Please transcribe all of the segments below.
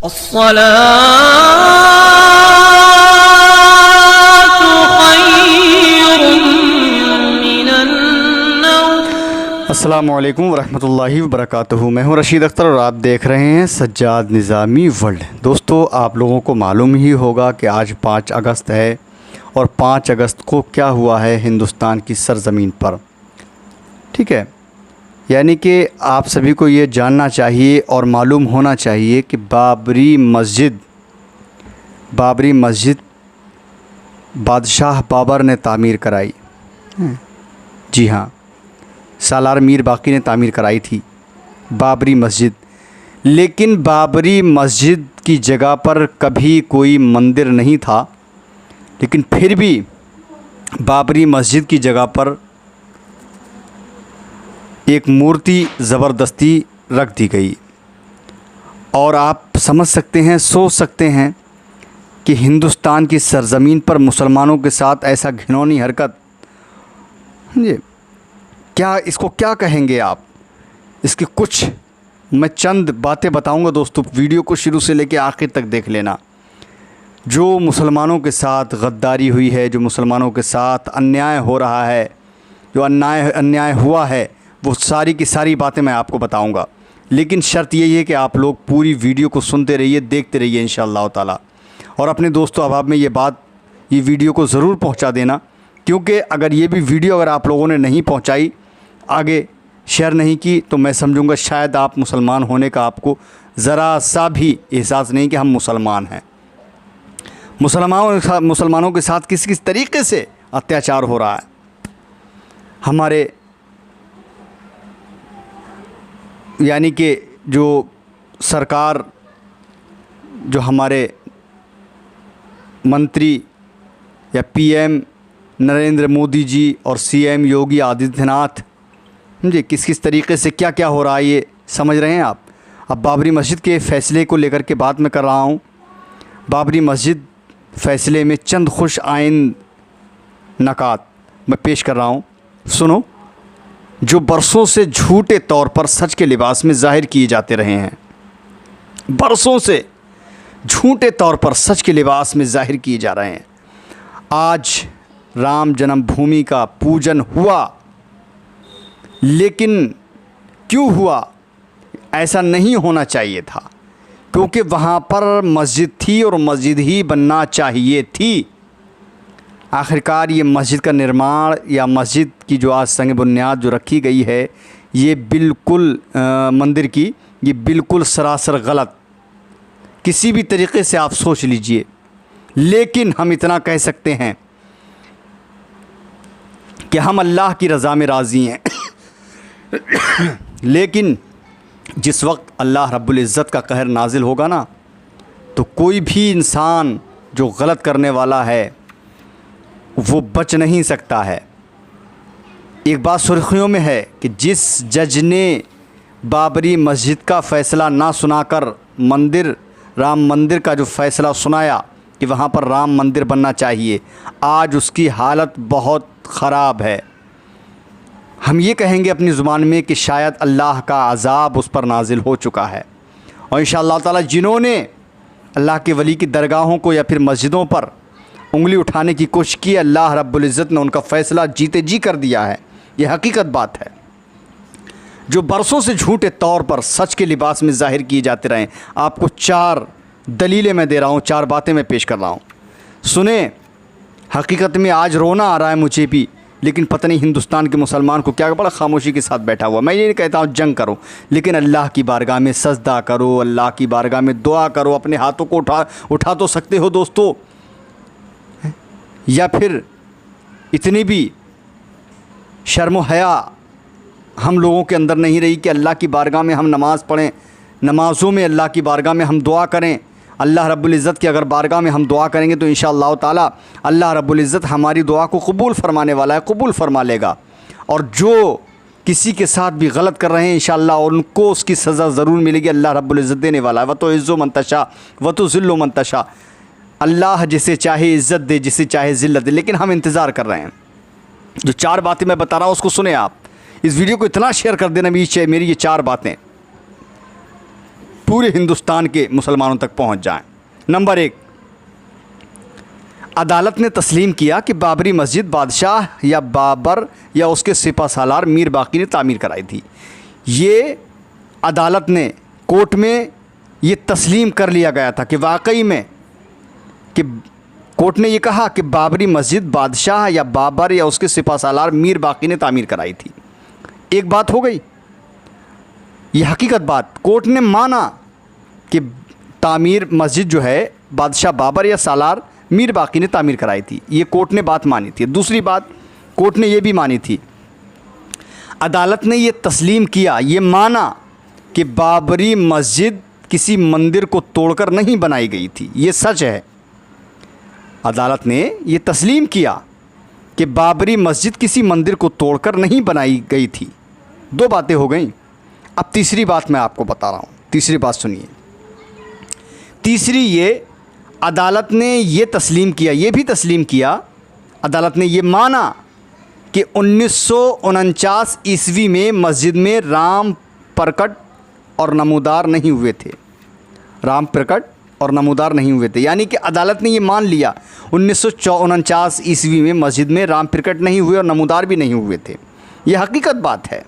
अस्सलामुअलैकुम वरहमतुल्लाहि वबरकातुहू। मैं हूं रशीद अख्तर और आप देख रहे हैं सज्जाद निज़ामी वर्ल्ड। दोस्तों, आप लोगों को मालूम ही होगा कि आज 5 अगस्त है और 5 अगस्त को क्या हुआ है हिंदुस्तान की सरज़मीन पर। ठीक है, यानी कि आप सभी को ये जानना चाहिए और मालूम होना चाहिए कि बाबरी मस्जिद बादशाह बाबर ने तामीर कराई। जी हाँ, सालार मीर बाक़ी ने तामीर कराई थी बाबरी मस्जिद। लेकिन बाबरी मस्जिद की जगह पर कभी कोई मंदिर नहीं था, लेकिन फिर भी बाबरी मस्जिद की जगह पर एक मूर्ति ज़बरदस्ती रख दी गई। और आप समझ सकते हैं, सोच सकते हैं कि हिंदुस्तान की सरज़मीन पर मुसलमानों के साथ ऐसा घिनौनी हरकत, ये क्या, इसको क्या कहेंगे आप? इसकी कुछ मैं चंद बातें बताऊंगा दोस्तों। वीडियो को शुरू से लेकर आखिर तक देख लेना। जो मुसलमानों के साथ गद्दारी हुई है, जो मुसलमानों के साथ अन्याय हो रहा है, जो अन्याय हुआ है, वो सारी की सारी बातें मैं आपको बताऊंगा। लेकिन शर्त यही है कि आप लोग पूरी वीडियो को सुनते रहिए, देखते रहिए इंशाअल्लाह ताला। और अपने दोस्तों अहबाब में ये वीडियो को ज़रूर पहुंचा देना, क्योंकि अगर ये भी वीडियो अगर आप लोगों ने नहीं पहुंचाई, आगे शेयर नहीं की, तो मैं समझूंगा शायद आप मुसलमान होने का आपको ज़रा सा भी एहसास नहीं कि हम मुसलमान हैं। मुसलमानों के साथ किस किस तरीके से अत्याचार हो रहा है। हमारे यानी कि जो सरकार, जो हमारे मंत्री या पीएम नरेंद्र मोदी जी और सीएम योगी आदित्यनाथ, जी किस किस तरीके से क्या क्या हो रहा है ये समझ रहे हैं आप। अब बाबरी मस्जिद के फ़ैसले को लेकर के बात मैं कर रहा हूँ। बाबरी मस्जिद फ़ैसले में चंद खुश आइंद नकात मैं पेश कर रहा हूँ। सुनो, जो बरसों से झूठे तौर पर सच के लिबास में ज़ाहिर किए जाते रहे हैं, बरसों से झूठे तौर पर सच के लिबास में ज़ाहिर किए जा रहे हैं। आज राम जन्मभूमि का पूजन हुआ, लेकिन क्यों हुआ? ऐसा नहीं होना चाहिए था, क्योंकि वहाँ पर मस्जिद थी और मस्जिद ही बनना चाहिए थी। आखिरकार ये मस्जिद का निर्माण या मस्जिद की जो आज संग बुनियाद जो रखी गई है, ये बिल्कुल मंदिर की, ये बिल्कुल सरासर गलत, किसी भी तरीके से आप सोच लीजिए। लेकिन हम इतना कह सकते हैं कि हम अल्लाह की रज़ा में राज़ी हैं। लेकिन जिस वक्त अल्लाह रब्बुल इज़्ज़त का कहर नाजिल होगा ना, तो कोई भी इंसान जो गलत करने वाला है वो बच नहीं सकता है। एक बात सुर्खियों में है कि जिस जज ने बाबरी मस्जिद का फ़ैसला ना सुनाकर राम मंदिर का जो फ़ैसला सुनाया कि वहाँ पर राम मंदिर बनना चाहिए, आज उसकी हालत बहुत ख़राब है। हम ये कहेंगे अपनी ज़ुबान में कि शायद अल्लाह का अज़ाब उस पर नाजिल हो चुका है। और इंशाअल्लाह ताला जिन्होंने अल्लाह के वली की दरगाहों को या फिर मस्जिदों पर उंगली उठाने की कोशिश की, अल्लाह रब्बुल इज़्ज़त ने उनका फ़ैसला जीते जी कर दिया है। ये हकीकत बात है। जो बरसों से झूठे तौर पर सच के लिबास में ज़ाहिर किए जाते रहे, आपको 4 दलीलें मैं दे रहा हूँ, 4 बातें मैं पेश कर रहा हूँ। सुने, हकीकत में आज रोना आ रहा है मुझे भी, लेकिन पता नहीं हिंदुस्तान के मुसलमान को क्या, बड़ा खामोशी के साथ बैठा हुआ। मैं ये नहीं कहता हूँ जंग करो, लेकिन अल्लाह की बारगाह में सजदा करो, अल्लाह की बारगाह में दुआ करो। अपने हाथों को उठा तो सकते हो दोस्तों, या फिर इतनी भी शर्म हया हम लोगों के अंदर नहीं रही कि अल्लाह की बारगाह में हम नमाज़ पढ़ें, नमाज़ों में अल्लाह की बारगाह में हम दुआ करें। अल्लाह रब्बुल इज़्ज़त की अगर बारगाह में हम दुआ करेंगे तो इंशाअल्लाह ताला अल्लाह रब्बुल इज़्ज़त हमारी दुआ को कबूल फरमाने वाला है, कबूल फरमा लेगा। और जो किसी के साथ भी गलत कर रहे हैं इंशाअल्लाह उनको उसकी सज़ा ज़रूर मिलेगी, अल्लाह रब्बुल इज़्ज़त देने वाला है। व तो इज़्ज़ो मंतशा व तो ज़िल्लो मंतशा, अल्लाह जिसे चाहे इज़्ज़त दे, जिसे चाहे ज़िल्लत दे। लेकिन हम इंतज़ार कर रहे हैं। जो 4 बातें मैं बता रहा हूँ उसको सुने आप। इस वीडियो को इतना शेयर कर देना मेरी ये 4 बातें। पूरे हिंदुस्तान के मुसलमानों तक पहुंच जाएं। नंबर 1, अदालत ने तस्लीम किया कि बाबरी मस्जिद बादशाह या बाबर या उसके सिपा सालार मीर बाकी ने तामीर कराई थी। ये अदालत ने कोर्ट में ये तस्लीम कर लिया गया था कि वाकई में कि कोर्ट ने ये कहा कि बाबरी मस्जिद बादशाह या बाबर या उसके सिपा सालार मीर बाकी ने तामीर कराई थी। एक बात हो गई, ये हकीकत बात कोर्ट ने माना कि तामीर मस्जिद जो है बादशाह बाबर या सालार मीर बाकी ने तामीर कराई थी, ये कोर्ट ने बात मानी थी। दूसरी बात कोर्ट ने ये भी मानी थी, अदालत ने ये तस्लीम किया, ये माना कि बाबरी मस्जिद किसी मंदिर को तोड़कर नहीं बनाई गई थी। ये सच है। अदालत ने ये तस्लीम किया कि बाबरी मस्जिद किसी मंदिर को तोड़कर नहीं बनाई गई थी। 2 बातें हो गई। अब तीसरी बात मैं आपको बता रहा हूँ। तीसरी बात सुनिए। तीसरी ये अदालत ने ये तस्लीम किया, ये भी तस्लीम किया, अदालत ने ये माना कि 1949 ईस्वी में मस्जिद में राम प्रकट और नमूदार नहीं हुए थे। राम प्रकट और नमूदार नहीं हुए थे, यानी कि अदालत ने ये मान लिया 1949 ईस्वी में मस्जिद में राम प्रकट नहीं हुए और नमूदार भी नहीं हुए थे। ये हकीकत बात है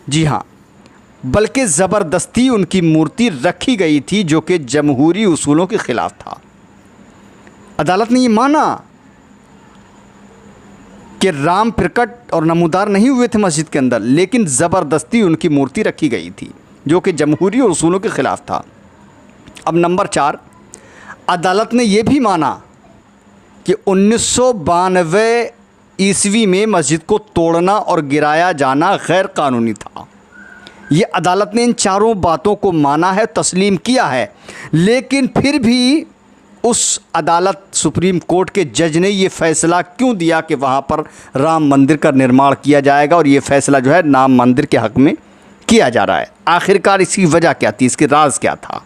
जी हाँ, बल्कि ज़बरदस्ती उनकी मूर्ति रखी गई थी जो कि जमहूरी उसूलों के ख़िलाफ़ था। अदालत ने ये माना कि राम प्रकट और नमूदार नहीं हुए थे मस्जिद के अंदर, लेकिन ज़बरदस्ती उनकी मूर्ति रखी गई थी जो कि जमहूरी और उसूलों के ख़िलाफ़ था। अब नंबर 4, अदालत ने यह भी माना कि 1992 ईस्वी में मस्जिद को तोड़ना और गिराया जाना गैर कानूनी था। ये अदालत ने इन चारों बातों को माना है, तस्लीम किया है, लेकिन फिर भी उस अदालत सुप्रीम कोर्ट के जज ने ये फ़ैसला क्यों दिया कि वहाँ पर राम मंदिर का निर्माण किया जाएगा, और ये फ़ैसला जो है राम मंदिर के हक़ में किया जा रहा है। आखिरकार इसकी वजह क्या थी, इसके राज क्या था?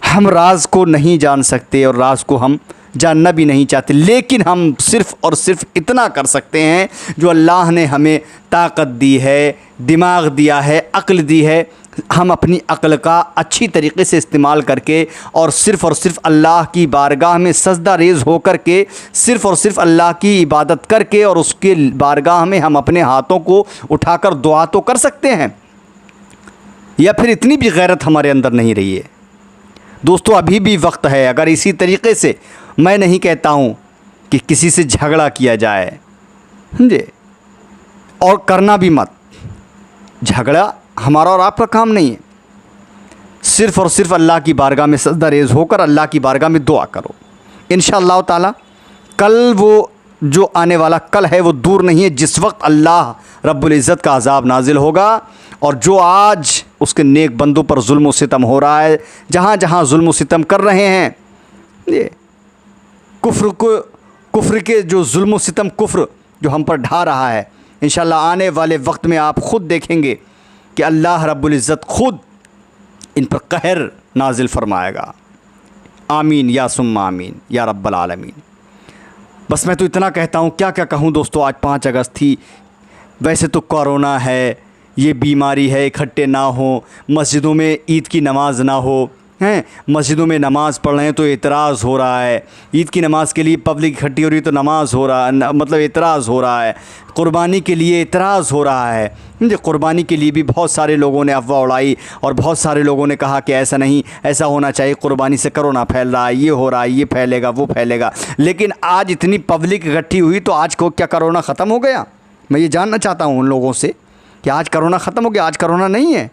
हम राज को नहीं जान सकते और राज को हम जानना भी नहीं चाहते, लेकिन हम सिर्फ़ और सिर्फ इतना कर सकते हैं जो अल्लाह ने हमें ताकत दी है, दिमाग दिया है, अक्ल दी है, हम अपनी अक्ल का अच्छी तरीके से इस्तेमाल करके और सिर्फ़ अल्लाह की बारगाह में सजदा रेज़ होकर के सिर्फ़ और सिर्फ अल्लाह की इबादत करके और उसके बारगाह में हम अपने हाथों को उठाकर दुआ तो कर सकते हैं, या फिर इतनी भी गैरत हमारे अंदर नहीं रही है। दोस्तों, अभी भी वक्त है। अगर इसी तरीके से, मैं नहीं कहता हूँ कि किसी से झगड़ा किया जाए, समझे, और करना भी मत। झगड़ा हमारा और आपका काम नहीं है। सिर्फ़ और सिर्फ अल्लाह की बारगाह में सजदा रेज़ होकर अल्लाह की बारगाह में दुआ करो। इंशाअल्लाह ताला कल वो जो आने वाला कल है वो दूर नहीं है जिस वक्त अल्लाह रब्बुल इज़्ज़त का अज़ाब नाजिल होगा, और जो आज उसके नेक बंदों पर जुल्म व सितम हो रहा है, जहाँ जहाँ जुल्म व सितम कर रहे हैं, ये कुफ्र के जो जुल्म व सितम कुफ्र जो हम पर ढा रहा है, इंशाअल्लाह आने वाले वक्त में आप ख़ुद देखेंगे कि अल्लाह रब्बुल इज़्ज़त ख़ुद इन पर कहर नाजिल फरमाएगा। आमीन या सुम्मा आमीन या रब्बल आलमीन। बस मैं तो इतना कहता हूँ, क्या क्या कहूँ दोस्तों। आज 5 अगस्त थी, वैसे तो कोरोना है, ये बीमारी है, इकट्ठे ना हो, मस्जिदों में ईद की नमाज़ ना हो, हैं मस्जिदों में नमाज़ पढ़ रहे हैं तो एतराज़ हो रहा है। ईद की नमाज़ के लिए पब्लिक इकट्ठी हो रही है तो नमाज़ हो रहा है, मतलब एतराज़ हो रहा है। क़ुरबानी के लिए एतराज़ हो रहा है। मुझे क़ुरबानी के लिए भी बहुत सारे लोगों ने अफवाह उड़ाई और बहुत सारे लोगों ने कहा कि ऐसा नहीं, ऐसा होना चाहिए, क़ुरबानी से कोरोना फैल रहा है, ये हो रहा है, ये फैलेगा, वो फैलेगा। लेकिन आज इतनी पब्लिक इकट्ठी हुई तो आज को क्या कोरोना ख़त्म हो गया? मैं ये जानना चाहता हूँ उन लोगों से कि आज कोरोना ख़त्म हो गया? आज कोरोना नहीं है,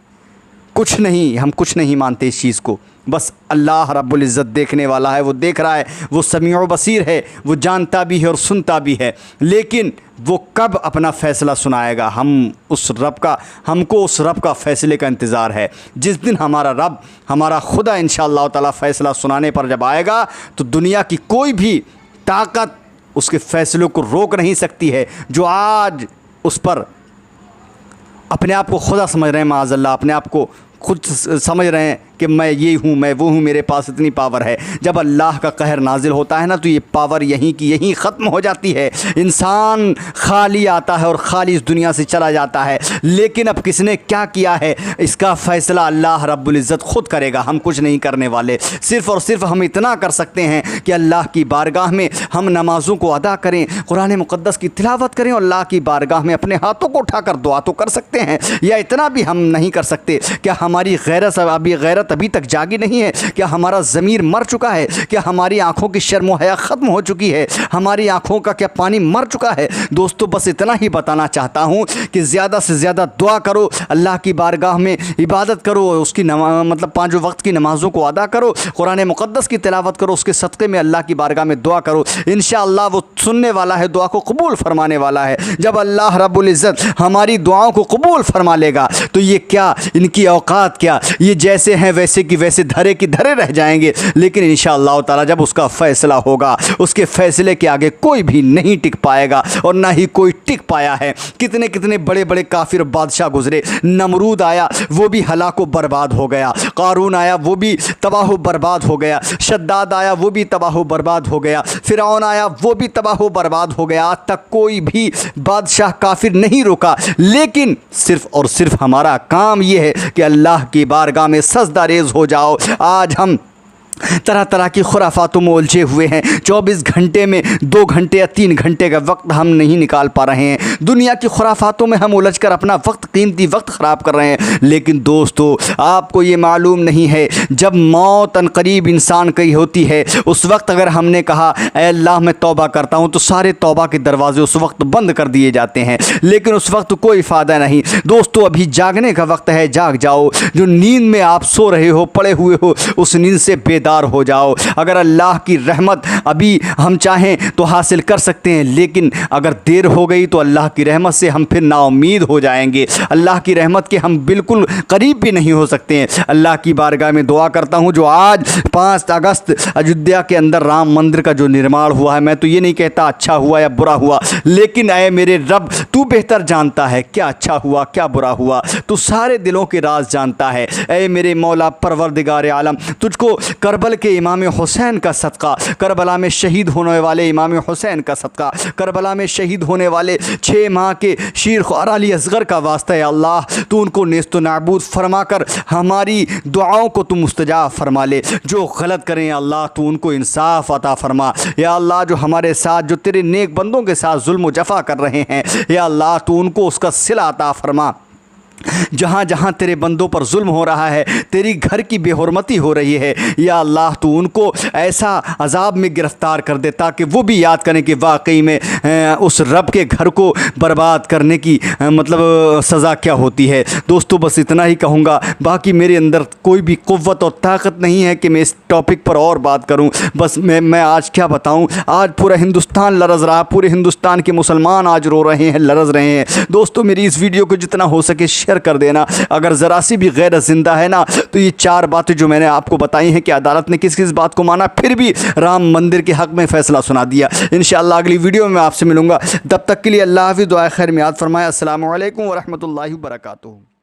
कुछ नहीं, हम कुछ नहीं मानते इस चीज़ को। बस अल्लाह रब्बुल इज़्ज़त देखने वाला है, वो देख रहा है, वो समीउ बसीर है, वो जानता भी है और सुनता भी है। लेकिन वो कब अपना फ़ैसला सुनाएगा, हमको उस रब का फ़ैसले का इंतज़ार है। जिस दिन हमारा रब, हमारा खुदा इंशाअल्लाह ताला फ़ैसला सुनाने पर जब आएगा तो दुनिया की कोई भी ताकत उसके फ़ैसलों को रोक नहीं सकती है। जो आज उस पर अपने आप को खुदा समझ रहे हैं, माज़अल्लाह अपने आप को खुद समझ रहे हैं कि मैं ये हूँ, मैं वो हूँ, मेरे पास इतनी पावर है। जब अल्लाह का कहर नाजिल होता है ना तो ये पावर यहीं की यहीं ख़त्म हो जाती है। इंसान खाली आता है और खाली इस दुनिया से चला जाता है। लेकिन अब किसने क्या किया है इसका फ़ैसला अल्लाह रब्बुल इज़्ज़त ख़ुद करेगा, हम कुछ नहीं करने वाले। सिर्फ़ और सिर्फ हम इतना कर सकते हैं कि अल्लाह की बारगाह में हम नमाज़ों को अदा करें, कुरान मुक़द्दस की तिलावत करें और अल्लाह की बारगाह में अपने हाथों को उठाकर दुआ तो कर सकते हैं। या इतना भी हम नहीं कर सकते? क्या हमारी गैरत अभी तक जागी नहीं है? क्या हमारा ज़मीर मर चुका है? क्या हमारी आँखों की शर्म व हया ख़त्म हो चुकी है? हमारी आँखों का क्या पानी मर चुका है? दोस्तों बस इतना ही बताना चाहता हूँ कि ज़्यादा से ज़्यादा दुआ करो, अल्लाह की बारगाह में इबादत करो, उसकी मतलब 5 वक्त की नमाज़ों को अदा करो, कुरान मुक़द्दस की तिलावत करो, उसके सदक़े में अल्लाह की बारगाह में दुआ करो। इंशाअल्लाह वो सुनने वाला है, दुआ को कबूल फरमाने वाला है। जब अल्लाह रब्बुल इज़्ज़त हमारी दुआओं को कबूल फरमा लेगा तो ये क्या, इनकी औकात क्या, ये जैसे हैं वैसे की वैसे धरे की धरे रह जाएंगे। लेकिन इंशाअल्लाह ताला जब उसका फ़ैसला होगा, उसके फ़ैसले के आगे कोई भी नहीं टिक पाएगा और ना ही कोई टिक पाया है। कितने कितने बड़े बड़े काफिर बादशाह गुजरे। नमरूद आया वो भी हलाको बर्बाद हो गया, कारून आया वो भी तबाह बर्बाद हो गया, शद्दाद आया वो भी तबाह बर्बाद हो गया, फिरौन आया वो भी तबाह बर्बाद हो गया। आज तक कोई भी बादशाह काफिर नहीं रुका। लेकिन सिर्फ़ और सिर्फ हमारा काम ये है कि अल्लाह की बारगाह में सजदा रेज़ हो जाओ। आज हम तरह तरह की खुराफातों में उलझे हुए हैं। 24 घंटे में 2 घंटे या 3 घंटे का वक्त हम नहीं निकाल पा रहे हैं। दुनिया की खुराफातों में हम उलझकर अपना वक्त, कीमती वक्त ख़राब कर रहे हैं। लेकिन दोस्तों आपको ये मालूम नहीं है, जब मौत अनकरीब इंसान की होती है उस वक्त अगर हमने कहा ऐ अल्लाह मैं तौबा करता हूँ तो सारे तौबा के दरवाजे उस वक्त बंद कर दिए जाते हैं। लेकिन उस वक्त कोई फ़ायदा नहीं। दोस्तों अभी जागने का वक्त है, जाग जाओ। जो नींद में आप सो रहे हो, पड़े हुए हो, उस नींद से बेदार हो जाओ। अगर अल्लाह की रहमत अभी हम चाहें तो हासिल कर सकते हैं, लेकिन अगर देर हो गई तो अल्लाह की रहमत से हम फिर नाउम्मीद हो जाएंगे। अल्लाह की रहमत के हम बिल्कुल करीब भी नहीं हो सकते हैं। अल्लाह की बारगाह में दुआ करता हूँ जो आज 5 अगस्त अयोध्या के अंदर राम मंदिर का जो निर्माण हुआ है, मैं तो ये नहीं कहता अच्छा हुआ या बुरा हुआ, लेकिन ऐ मेरे रब तू बेहतर जानता है क्या अच्छा हुआ क्या बुरा हुआ। तू सारे दिलों के राज जानता है। ऐ मेरे मौला परवरदिगार आलम, तुझको करबल के इमाम हुसैन का सदका, करबला में शहीद होने वाले इमाम हुसैन का सदका, करबला में शहीद होने वाले 6 माह के शीर ख्वार अली असगर का वास्ता है अल्लाह, तू उनको नेस्तो नाबूद फरमाकर हमारी दुआओं को तू मुस्तजाब फरमा ले। जो गलत करें अल्लाह तू उनको इंसाफ अता फरमा। या अल्लाह जो हमारे साथ, जो तेरे नेक बंदों के साथ जुल्म व जफ़ा कर रहे हैं, या अल्लाह तू उनको उसका सिला अता फरमा। जहाँ जहाँ तेरे बंदों पर जुल्म हो रहा है, तेरी घर की बेहुरमती हो रही है, या अल्लाह तू उनको ऐसा अजाब में गिरफ़्तार कर दे ताकि वो भी याद करें कि वाकई में उस रब के घर को बर्बाद करने की मतलब सज़ा क्या होती है। दोस्तों बस इतना ही कहूँगा, बाकी मेरे अंदर कोई भी क़ुव्वत और ताकत नहीं है कि मैं इस टॉपिक पर और बात करूँ। बस मैं आज क्या बताऊँ, आज पूरा हिंदुस्तान लरज़ रहा, पूरे हिंदुस्तान के मुसलमान आज रो रहे हैं, लरज़ रहे हैं। दोस्तों मेरी इस वीडियो को जितना हो सके शेयर कर देना। अगर ज़रा सी भी गैरत जिंदा है ना तो ये 4 बातें जो मैंने आपको बताई हैं कि अदालत ने किस किस बात को माना, फिर भी राम मंदिर के हक़ में फ़ैसला सुना दिया। इंशाअल्लाह अगली वीडियो में मैं आपसे मिलूँगा। तब तक के लिए अल्लाह हाफ़िज़, दुआ खैर में याद फरमाए। अस्सलामु अलैकुम व रहमतुल्लाहि व बरकातुहू।